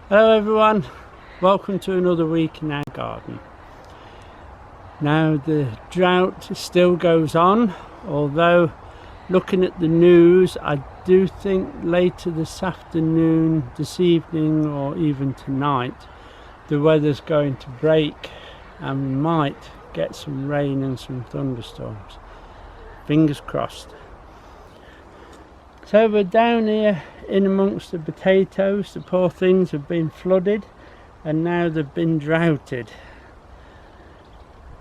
Hello everyone, welcome to another week in our garden. Now the drought still goes on, although looking at the news I do think later this afternoon, this evening or even tonight the weather's going to break and we might get some rain and some thunderstorms. Fingers crossed. So we're down here in amongst the potatoes. The poor things have been flooded and now they've been droughted.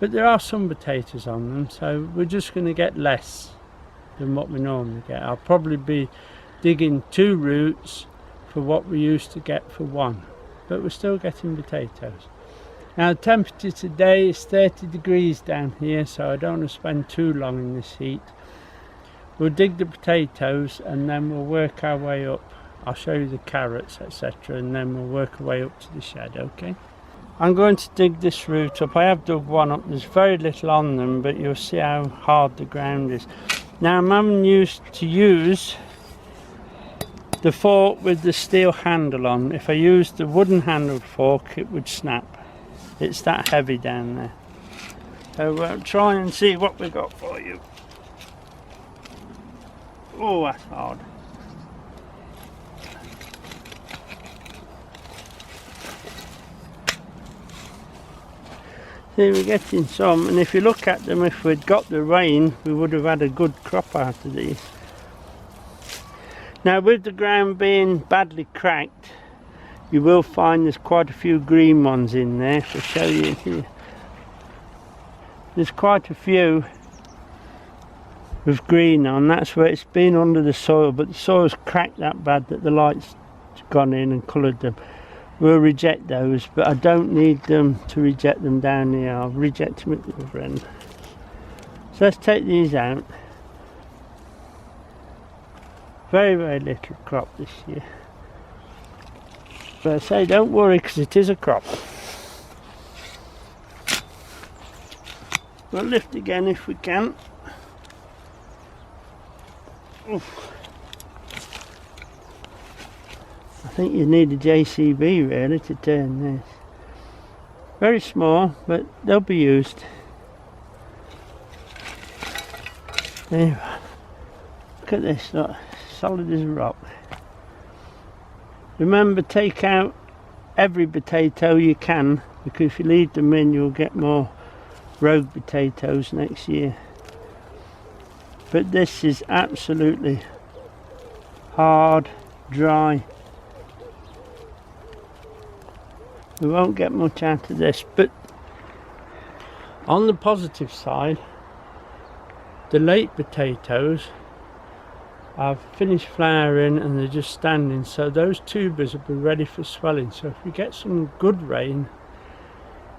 But there are some potatoes on them, so we're just going to get less than what we normally get. I'll probably be digging 2 roots for what we used to get for 1. But we're still getting potatoes. Now the temperature today is 30 degrees down here, so I don't want to spend too long in this heat. We'll dig the potatoes and then we'll work our way up. I'll show you the carrots, etc., and then we'll work our way up to the shed, okay? I'm going to dig this root up. I have dug one up. There's very little on them, but you'll see how hard the ground is. Now I'm having to use the fork with the steel handle on. If I used the wooden handled fork, it would snap. It's that heavy down there. So we'll try and see what we got for you. Oh, that's hard. See, we're getting some, and if you look at them, if we'd got the rain, we would have had a good crop out of these. Now, with the ground being badly cracked, you will find there's quite a few green ones in there. I'll show you here. There's quite a few with green on. That's where it's been under the soil, but the soil's cracked that bad that the light's gone in and coloured them. We'll reject those, but I don't need them to reject them down here. I'll reject them at the other end. So let's take these out. Very, very little crop this year. But I say don't worry, because it is a crop. We'll lift again if we can. Oof. I think you need a JCB really to turn this. Very small, but they'll be used. There you are. Look at this, look, solid as a rock. Remember, take out every potato you can, because if you leave them in you'll get more rogue potatoes next year. But this is absolutely hard, dry. We won't get much out of this, but on the positive side, the late potatoes have finished flowering and they're just standing, so those tubers will be ready for swelling. So if we get some good rain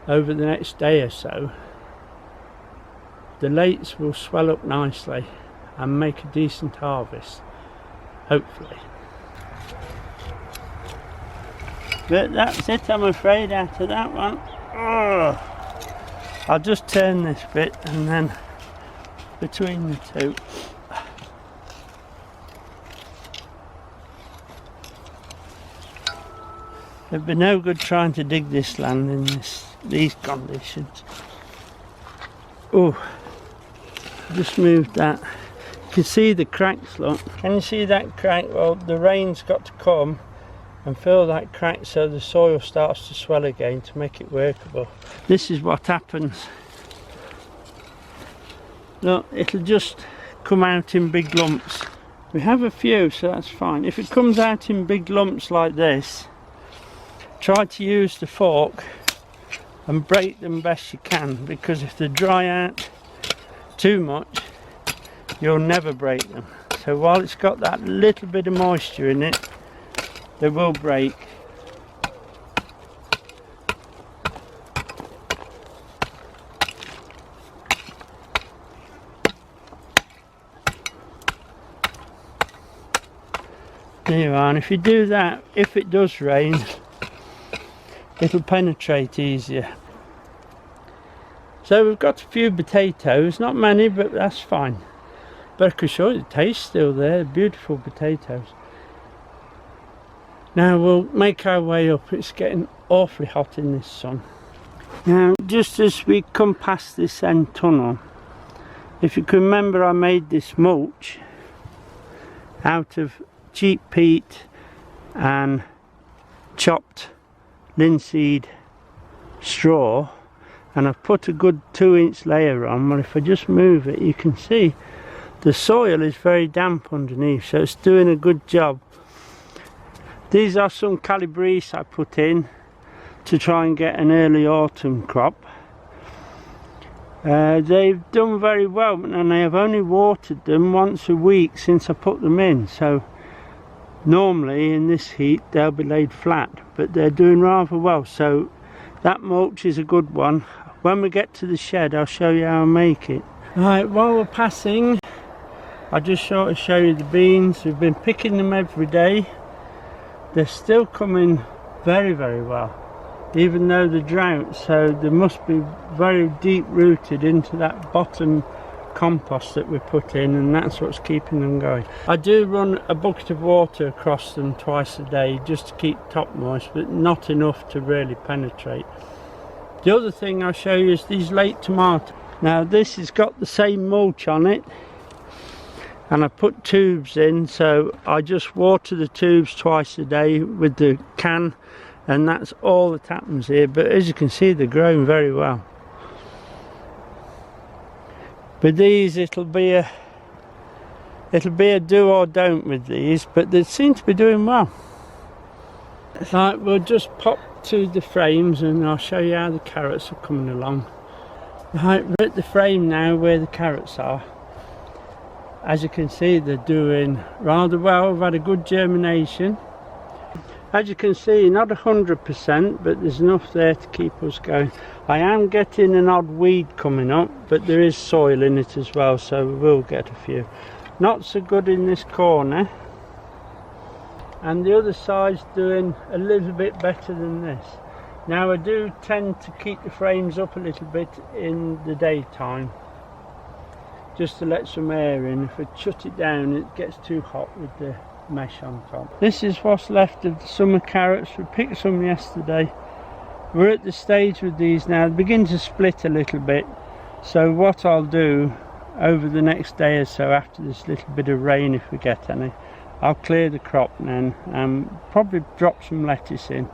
over the next day or so, the lates will swell up nicely and make a decent harvest, hopefully. But that's it, I'm afraid, out of that one. Ugh. I'll just turn this bit and then between the two. It'd be no good trying to dig this land in these conditions. Oh, just moved that. You can see the cracks, look. Can you see that crack? Well, the rain's got to come and fill that crack so the soil starts to swell again to make it workable. This is what happens. Look, it'll just come out in big lumps. We have a few, so that's fine. If it comes out in big lumps like this, try to use the fork and break them best you can, because if they dry out too much, you'll never break them. So while it's got that little bit of moisture in it, they will break. There you are, and if you do that, if it does rain, it'll penetrate easier. So we've got a few potatoes, not many, but that's fine. But I can show you the taste still there, beautiful potatoes. Now we'll make our way up. It's getting awfully hot in this sun. Now just as we come past this end tunnel, if you can remember, I made this mulch out of cheap peat and chopped linseed straw, and I've put a good 2-inch layer on. Well, if I just move it, you can see the soil is very damp underneath, so it's doing a good job. These are some calabrese I put in to try and get an early autumn crop. They've done very well, and I have only watered them once a week since I put them in, so normally in this heat they'll be laid flat, but they're doing rather well, so that mulch is a good one. When we get to the shed, I'll show you how I make it. Right, while we're passing, I'll just sort of show you the beans. We've been picking them every day. They're still coming very, very well, even though the drought, so they must be very deep rooted into that bottom compost that we put in, and that's what's keeping them going. I do run a bucket of water across them twice a day just to keep top moist, but not enough to really penetrate. The other thing I'll show you is these late tomatoes. Now this has got the same mulch on it, and I put tubes in, so I just water the tubes twice a day with the can, and that's all that happens here. But as you can see, they're growing very well. But these, it'll be a do or don't with these, but they seem to be doing well. Right, we'll just pop to the frames and I'll show you how the carrots are coming along. Right, we're at the frame now where the carrots are. As you can see, they're doing rather well. We've had a good germination. As you can see, not 100%, but there's enough there to keep us going. I am getting an odd weed coming up, but there is soil in it as well, so we will get a few. Not so good in this corner, and the other side's doing a little bit better than this. Now I do tend to keep the frames up a little bit in the daytime, just to let some air in. If I shut it down, it gets too hot with the mesh on top. This is what's left of the summer carrots. We picked some yesterday. We're at the stage with these now, they begin to split a little bit, so what I'll do over the next day or so, after this little bit of rain, if we get any, I'll clear the crop then and probably drop some lettuce in.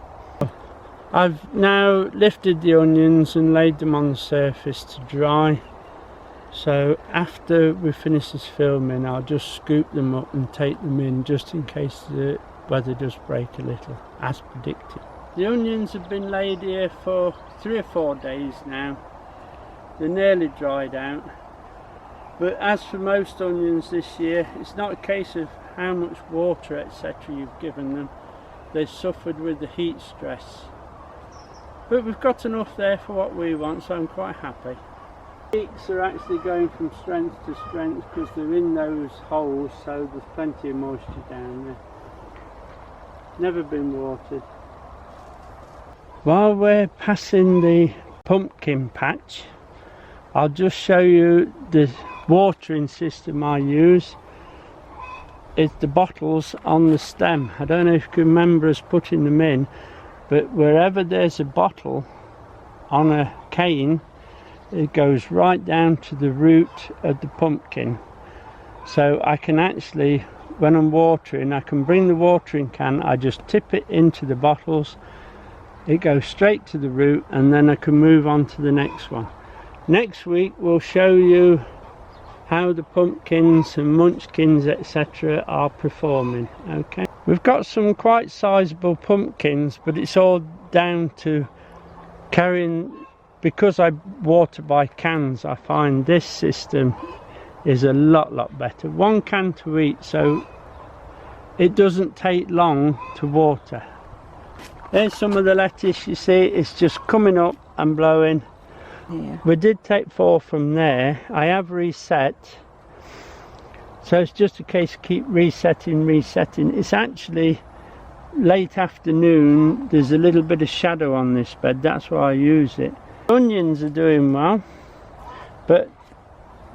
I've now lifted the onions and laid them on the surface to dry. So after we finish this filming, I'll just scoop them up and take them in, just in case the weather does break a little, as predicted. The onions have been laid here for 3 or 4 days now. They're nearly dried out. But as for most onions this year, it's not a case of how much water etc. you've given them. They've suffered with the heat stress. But we've got enough there for what we want, so I'm quite happy. Leeks are actually going from strength to strength because they're in those holes, so there's plenty of moisture down there. Never been watered. While we're passing the pumpkin patch, I'll just show you the watering system I use. It's the bottles on the stem. I don't know if you can remember us putting them in, but wherever there's a bottle on a cane, it goes right down to the root of the pumpkin. So I can actually, when I'm watering, I can bring the watering can, I just tip it into the bottles, it goes straight to the root, and then I can move on to the next one. Next week we'll show you how the pumpkins and munchkins etc. are performing. Okay, we've got some quite sizable pumpkins, but it's all down to carrying, because I water by cans. I find this system is a lot better. 1 can to eat, so it doesn't take long to water. There's some of the lettuce, you see, it's just coming up and blowing. Yeah. We did take 4 from there. I have reset, so it's just a case of keep resetting. It's actually late afternoon, there's a little bit of shadow on this bed, that's why I use it. Onions are doing well, but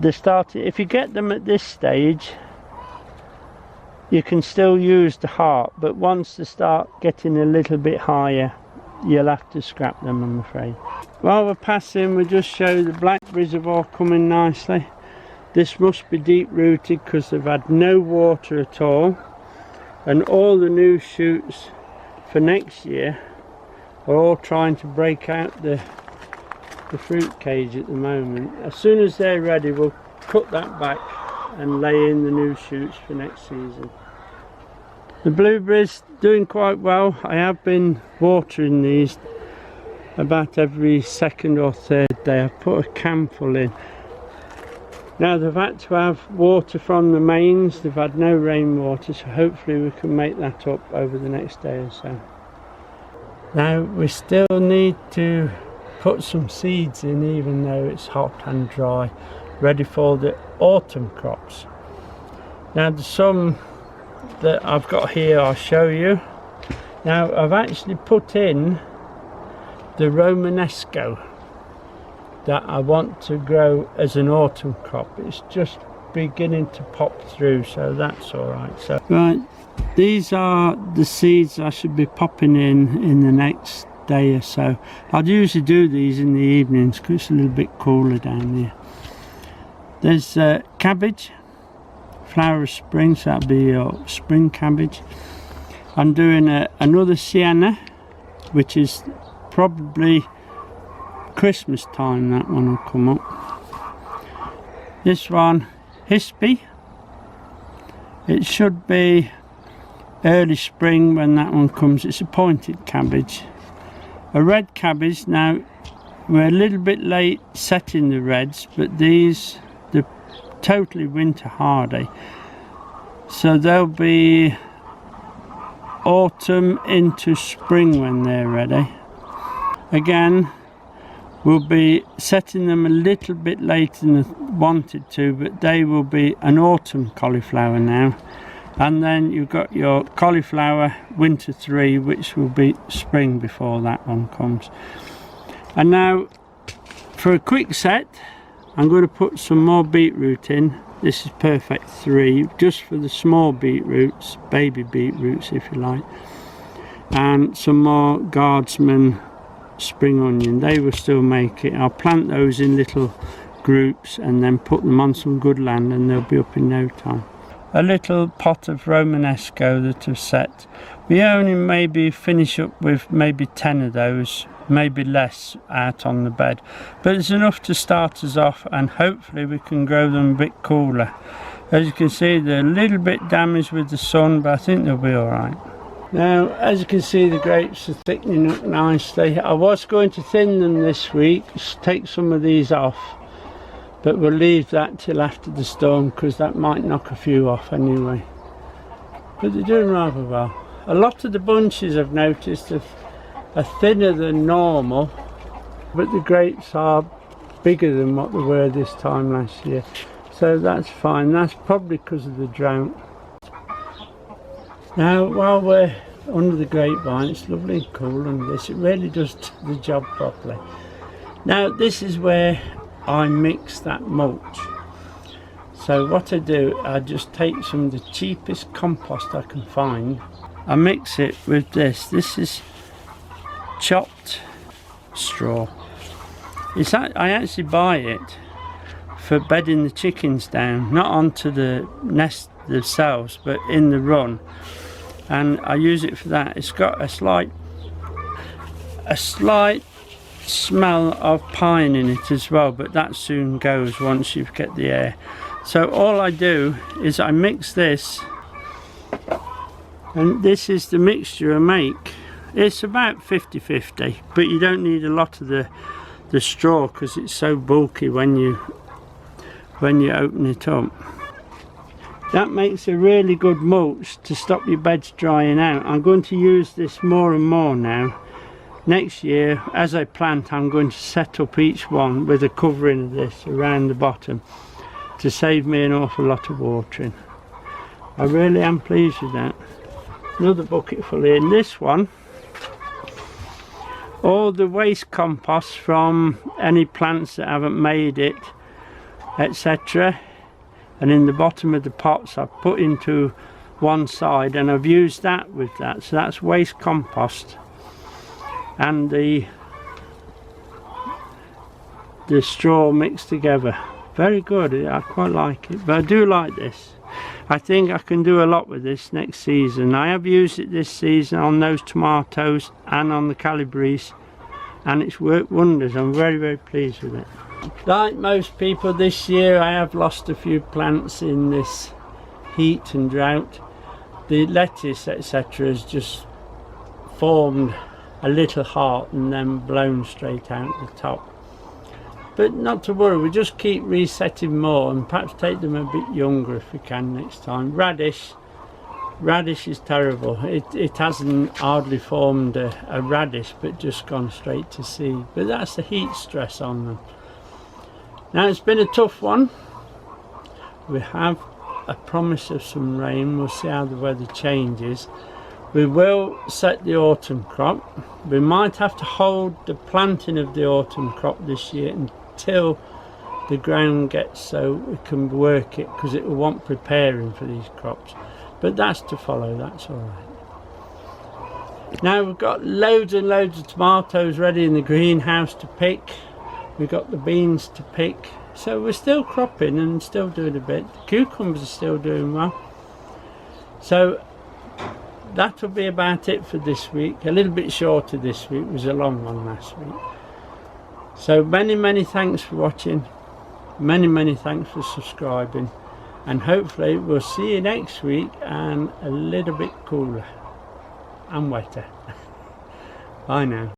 they're starting, if you get them at this stage, you can still use the heart, but once they start getting a little bit higher, you'll have to scrap them, I'm afraid. While we're passing, we'll just show the blackberries have all come in nicely. This must be deep rooted because they've had no water at all, and all the new shoots for next year are all trying to break out the fruit cage at the moment. As soon as they're ready, we'll cut that back and lay in the new shoots for next season. The blueberries doing quite well. I have been watering these about every second or third day. I've put a can full in. Now they've had to have water from the mains. They've had no rainwater, so hopefully we can make that up over the next day or so. Now we still need to put some seeds in, even though it's hot and dry, ready for the autumn crops. Now there's some that I've got here I'll show you. Now I've actually put in the Romanesco that I want to grow as an autumn crop. It's just beginning to pop through, so that's alright. So right, these are the seeds I should be popping in the next day or so. I'd usually do these in the evenings because it's a little bit cooler down here. There's cabbage, flower of spring, so that'll be your spring cabbage. I'm doing another sienna, which is probably Christmas time, that one will come up. This one, hispy. It should be early spring when that one comes. It's a pointed cabbage. A red cabbage. Now we're a little bit late setting the reds, but these, they're totally winter hardy, so they'll be autumn into spring when they're ready. Again, we'll be setting them a little bit later than I wanted to, but they will be an autumn cauliflower now. And then you've got your cauliflower winter 3, which will be spring before that one comes. And now for a quick set, I'm going to put some more beetroot in. This is perfect 3, just for the small beetroots, baby beetroots if you like. And some more Guardsman spring onion. They will still make it. I'll plant those in little groups and then put them on some good land, and they'll be up in no time. A little pot of Romanesco that I've set. We only maybe finish up with maybe 10 of those, maybe less, out on the bed, but it's enough to start us off, and hopefully we can grow them a bit cooler. As you can see, they're a little bit damaged with the sun, but I think they'll be alright. Now, as you can see, the grapes are thickening up nicely. I was going to thin them this week, take some of these off, but we'll leave that till after the storm because that might knock a few off anyway. But they're doing rather well. A lot of the bunches, I've noticed, are thinner than normal, but the grapes are bigger than what they were this time last year, so that's fine. That's probably because of the drought. Now, while we're under the grapevine, it's lovely and cool, and this, it really does the job properly. Now, this is where I mix that mulch. So what I do, I just take some of the cheapest compost I can find. I mix it with this. This is chopped straw. I actually buy it for bedding the chickens down, not onto the nest themselves, but in the run. And I use it for that. It's got a slight smell of pine in it as well, but that soon goes once you get the air. So all I do is I mix this, and this is the mixture I make. It's about 50-50, but you don't need a lot of the straw because it's so bulky when you open it up. That makes a really good mulch to stop your beds drying out. I'm going to use this more and more now. Next year, as I plant, I'm going to set up each one with a covering of this around the bottom to save me an awful lot of watering. I really am pleased with that. Another bucket full in. This one, all the waste compost from any plants that haven't made it, etc., and in the bottom of the pots I've put into one side, and I've used that with that. So that's waste compost and the straw mixed together. Very good. I quite like it, but I do like this. I think I can do a lot with this next season. I have used it this season on those tomatoes and on the calabrese, and it's worked wonders. I'm very, very pleased with it. Like most people this year, I have lost a few plants in this heat and drought. The lettuce, etc., has just formed a little heart and then blown straight out the top. But not to worry, we just keep resetting more and perhaps take them a bit younger if we can next time. Radish is terrible. It hasn't hardly formed a radish, but just gone straight to seed. But that's the heat stress on them. Now, it's been a tough one. We have a promise of some rain. We'll see how the weather changes. We will set the autumn crop. We might have to hold the planting of the autumn crop this year until the ground gets so we can work it, because it will want preparing for these crops. But that's to follow, that's all right. Now we've got loads and loads of tomatoes ready in the greenhouse to pick. We've got the beans to pick. So we're still cropping and still doing a bit. The cucumbers are still doing well. So that'll be about it for this week. A little bit shorter this week. It was a long one last week. So many thanks for watching. Many thanks for subscribing. And hopefully we'll see you next week, and a little bit cooler and wetter. Bye now.